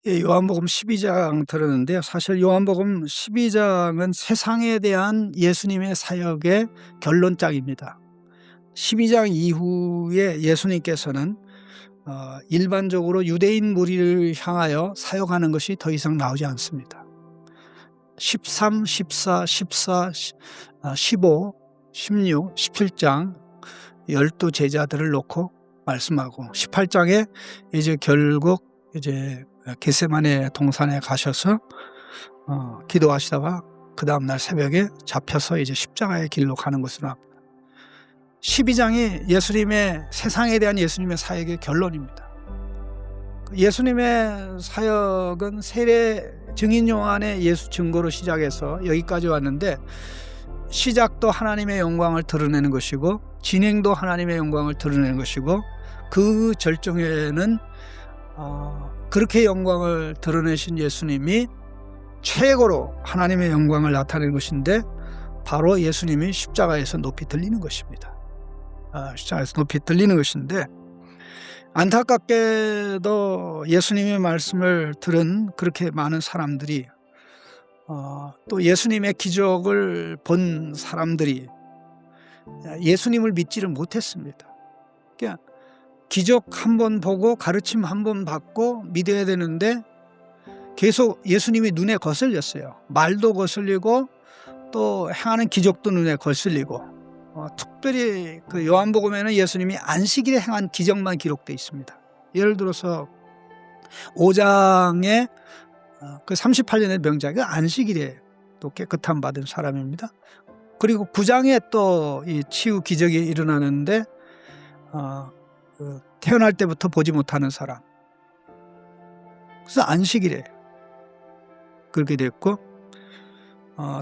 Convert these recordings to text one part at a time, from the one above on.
예, 요한복음 12장 들었는데요. 사실 요한복음 12장은 세상에 대한 예수님의 사역의 결론장입니다. 12장 이후에 예수님께서는 일반적으로 유대인 무리를 향하여 사역하는 것이 더 이상 나오지 않습니다. 13, 14, 14, 15, 16, 17장 12 제자들을 놓고 말씀하고 18장에 이제 결국 이제 겟세마네 동산에 가셔서 기도하시다가 그 다음날 새벽에 잡혀서 이제 십자가의 길로 가는 것으로 합니다. 12장이 예수님의 세상에 대한 예수님의 사역의 결론입니다. 예수님의 사역은 세례 증인 요한의 예수 증거로 시작해서 여기까지 왔는데, 시작도 하나님의 영광을 드러내는 것이고 진행도 하나님의 영광을 드러내는 것이고, 그 절정에는 그렇게 영광을 드러내신 예수님이 최고로 하나님의 영광을 나타내는 것인데, 바로 예수님이 십자가에서 높이 들리는 것입니다. 십자가에서 높이 들리는 것인데, 안타깝게도 예수님의 말씀을 들은 그렇게 많은 사람들이, 또 예수님의 기적을 본 사람들이 예수님을 믿지를 못했습니다. 그러니까 기적 한 번 보고 가르침 한 번 받고 믿어야 되는데 계속 예수님이 눈에 거슬렸어요. 말도 거슬리고 또 행하는 기적도 눈에 거슬리고, 특별히 그 요한복음에는 예수님이 안식일에 행한 기적만 기록되어 있습니다. 예를 들어서 5장에 그 38년의 명작이 안식일에 또 깨끗함 받은 사람입니다. 그리고 9장에 또 이 치유 기적이 일어나는데 태어날 때부터 보지 못하는 사람. 그래서 안식일에 그렇게 됐고,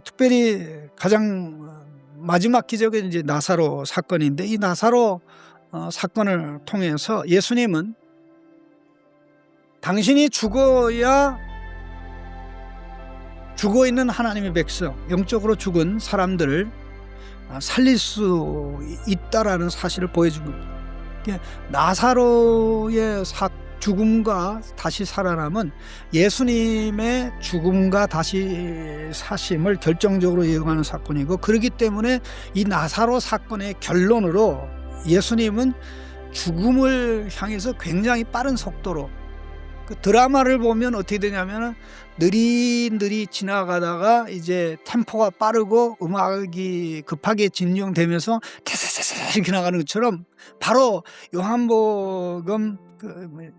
특별히 가장 마지막 기적은 이제 나사로 사건인데, 이 나사로 사건을 통해서 예수님은 당신이 죽어야 죽어 있는 하나님의 백성, 영적으로 죽은 사람들을 살릴 수 있다라는 사실을 보여준 겁니다. 나사로의 죽음과 다시 살아남은 예수님의 죽음과 다시 사심을 결정적으로 이용하는 사건이고, 그렇기 때문에 이 나사로 사건의 결론으로 예수님은 죽음을 향해서 굉장히 빠른 속도로, 그 드라마를 보면 어떻게 되냐면 느릿느릿 지나가다가 이제 템포가 빠르고 음악이 급하게 진정되면서 태세세세 이렇게 나가는 것처럼, 바로 요한복음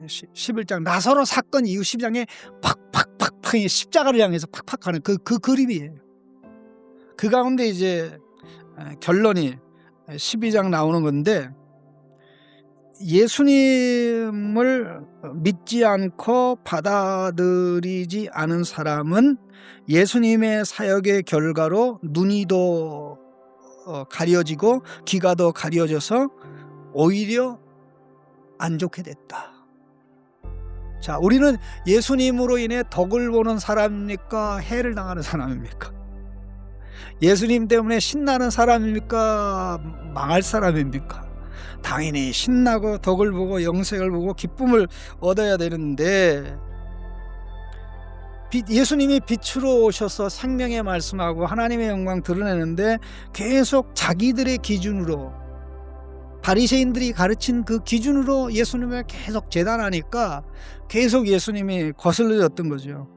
11장 나사로 사건 이후 12장에 팍팍팍팍 십자가를 향해서 팍팍 하는 그 그림이에요. 그 가운데 이제 결론이 12장 나오는 건데, 예수님을 믿지 않고 받아들이지 않은 사람은 예수님의 사역의 결과로 눈이 더 가려지고 귀가 더 가려져서 오히려 안 좋게 됐다. 자, 우리는 예수님으로 인해 덕을 보는 사람입니까? 해를 당하는 사람입니까? 예수님 때문에 신나는 사람입니까? 망할 사람입니까? 당연히 신나고 덕을 보고 영생을 보고 기쁨을 얻어야 되는데, 예수님이 빛으로 오셔서 생명의 말씀하고 하나님의 영광 드러내는데 계속 자기들의 기준으로, 바리새인들이 가르친 그 기준으로 예수님을 계속 재단하니까 계속 예수님이 거슬려졌던 거죠.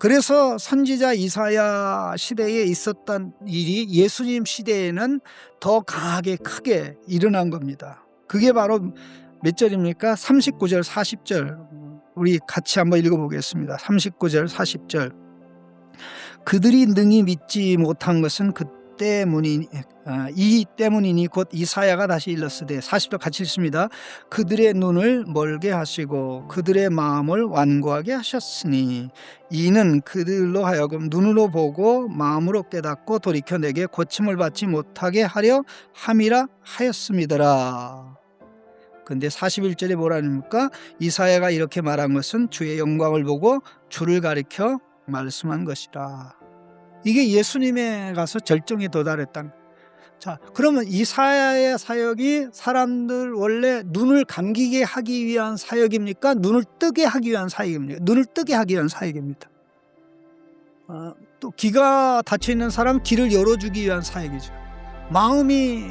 그래서 선지자 이사야 시대에 있었던 일이 예수님 시대에는 더 강하게 크게 일어난 겁니다. 그게 바로 몇 절입니까? 39절 40절 우리 같이 한번 읽어보겠습니다. 39절 40절 그들이 능히 믿지 못한 것은 이 때문이니 곧 이사야가 다시 일렀으되, 40절 같이 읽습니다. 그들의 눈을 멀게 하시고 그들의 마음을 완고하게 하셨으니 이는 그들로 하여금 눈으로 보고 마음으로 깨닫고 돌이켜 내게 고침을 받지 못하게 하려 함이라 하였음이더라. 근데 41절에 뭐라니까? 이사야가 이렇게 말한 것은 주의 영광을 보고 주를 가리켜 말씀한 것이라. 이게 예수님에 가서 절정에 도달했다는, 자, 그러면 이사야의 사역이 사람들 원래 눈을 감기게 하기 위한 사역입니까? 눈을 뜨게 하기 위한 사역입니까? 눈을 뜨게 하기 위한 사역입니다. 또 귀가 닫혀 있는 사람 귀를 열어주기 위한 사역이죠. 마음이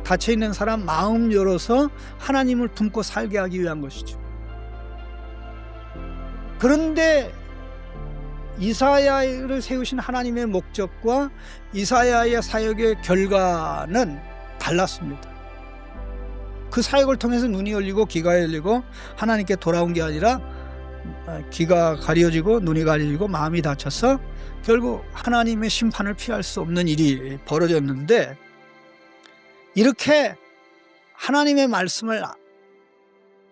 닫혀 있는 사람 마음 열어서 하나님을 품고 살게 하기 위한 것이죠. 그런데 이사야를 세우신 하나님의 목적과 이사야의 사역의 결과는 달랐습니다. 그 사역을 통해서 눈이 열리고 귀가 열리고 하나님께 돌아온 게 아니라 귀가 가려지고 눈이 가려지고 마음이 닫혀서 결국 하나님의 심판을 피할 수 없는 일이 벌어졌는데, 이렇게 하나님의 말씀을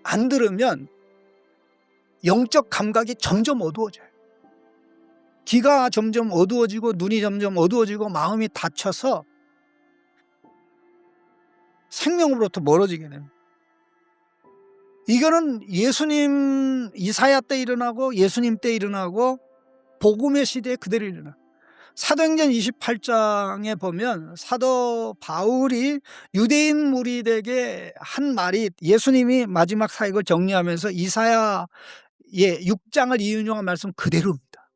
안 들으면 영적 감각이 점점 어두워져요. 귀가 점점 어두워지고 눈이 점점 어두워지고 마음이 닫혀서 생명으로부터 멀어지게 됩니다. 이거는 예수님 이사야 때 일어나고 예수님 때 일어나고 복음의 시대에 그대로 일어나. 사도행전 28장에 보면 사도 바울이 유대인 무리에게 한 말이 예수님이 마지막 사역을 정리하면서 이사야의 6장을 인용한 말씀 그대로입니다.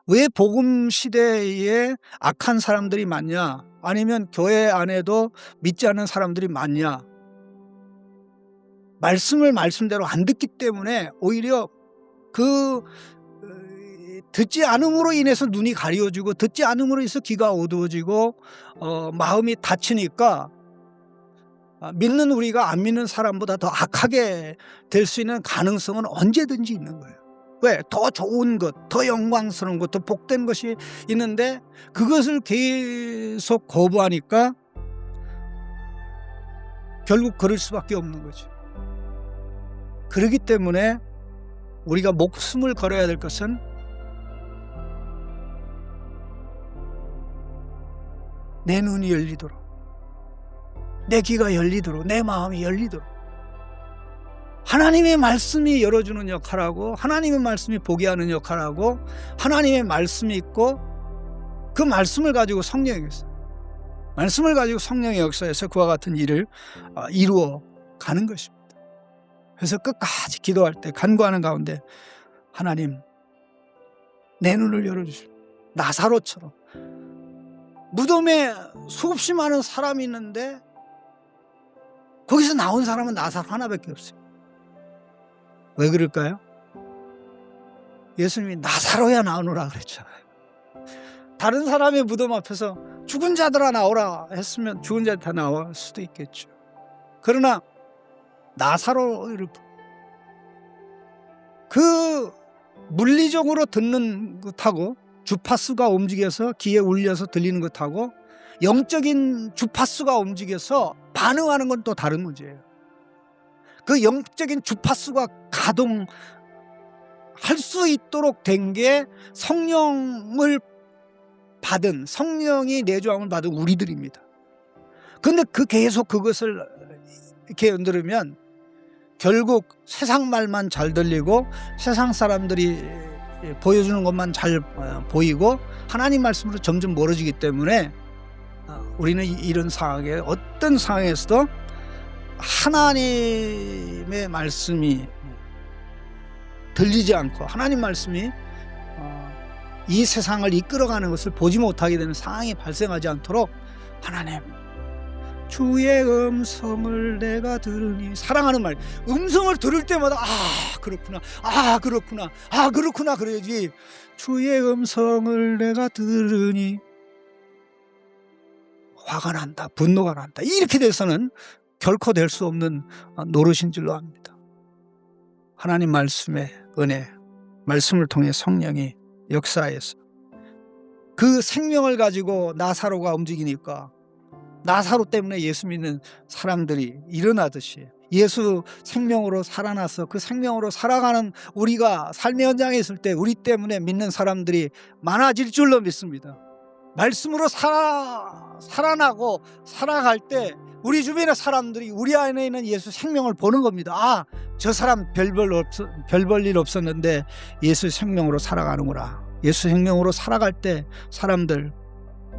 왜 복음 시대에 악한 사람들이 많냐? 아니면 교회 안에도 믿지 않는 사람들이 많냐? 말씀을 말씀대로 안 듣기 때문에 오히려 그 듣지 않음으로 인해서 눈이 가려지고 듣지 않음으로 인해서 귀가 어두워지고 마음이 닫히니까 믿는 우리가 안 믿는 사람보다 더 악하게 될 수 있는 가능성은 언제든지 있는 거예요. 왜? 더 좋은 것, 더 영광스러운 것, 더 복된 것이 있는데 그것을 계속 거부하니까 결국 그럴 수밖에 없는 거죠. 그렇기 때문에 우리가 목숨을 걸어야 될 것은 내 눈이 열리도록, 내 귀가 열리도록, 내 마음이 열리도록 하나님의 말씀이 열어주는 역할하고 하나님의 말씀이 보게 하는 역할하고 하나님의 말씀이 있고 그 말씀을 가지고 성령이 있어요. 말씀을 가지고 성령의 역사에서 그와 같은 일을 이루어 가는 것입니다. 그래서 끝까지 기도할 때 간구하는 가운데 하나님 내 눈을 열어주시오. 나사로처럼 무덤에 수없이 많은 사람이 있는데 거기서 나온 사람은 나사로 하나밖에 없어요. 왜 그럴까요? 예수님이 나사로야 나오노라 그랬잖아요. 다른 사람의 무덤 앞에서 죽은 자들아 나오라 했으면 죽은 자들 다 나올 수도 있겠죠. 그러나 나사로를 그 물리적으로 듣는 것하고 주파수가 움직여서 귀에 울려서 들리는 것하고 영적인 주파수가 움직여서 반응하는 건 또 다른 문제예요. 그 영적인 주파수가 가동할 수 있도록 된 게 성령을 받은, 성령이 내주함을 받은 우리들입니다. 그런데 계속 그것을 이렇게 들으면 결국 세상 말만 잘 들리고 세상 사람들이 보여주는 것만 잘 보이고 하나님 말씀으로 점점 멀어지기 때문에 우리는 이런 상황에 어떤 상황에서도 하나님의 말씀이 들리지 않고 하나님 말씀이 이 세상을 이끌어가는 것을 보지 못하게 되는 상황이 발생하지 않도록 하나님 주의 음성을 내가 들으니, 사랑하는 말, 음성을 들을 때마다 그렇구나, 그렇구나, 그렇구나 그래야지. 주의 음성을 내가 들으니 화가 난다, 분노가 난다, 이렇게 돼서는 결코 될 수 없는 노릇인 줄로 압니다. 하나님 말씀의 은혜, 말씀을 통해 성령이 역사해서 그 생명을 가지고 나사로가 움직이니까 나사로 때문에 예수 믿는 사람들이 일어나듯이 예수 생명으로 살아나서 그 생명으로 살아가는 우리가 삶의 현장에 있을 때 우리 때문에 믿는 사람들이 많아질 줄로 믿습니다. 말씀으로 살아나고 살아갈 때 우리 주변의 사람들이 우리 안에 있는 예수 생명을 보는 겁니다. 저 사람 별 볼 일 없었는데 예수 생명으로 살아가는구나. 예수 생명으로 살아갈 때 사람들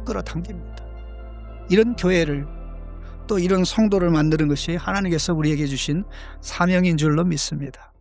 끌어당깁니다. 이런 교회를 또 이런 성도를 만드는 것이 하나님께서 우리에게 주신 사명인 줄로 믿습니다.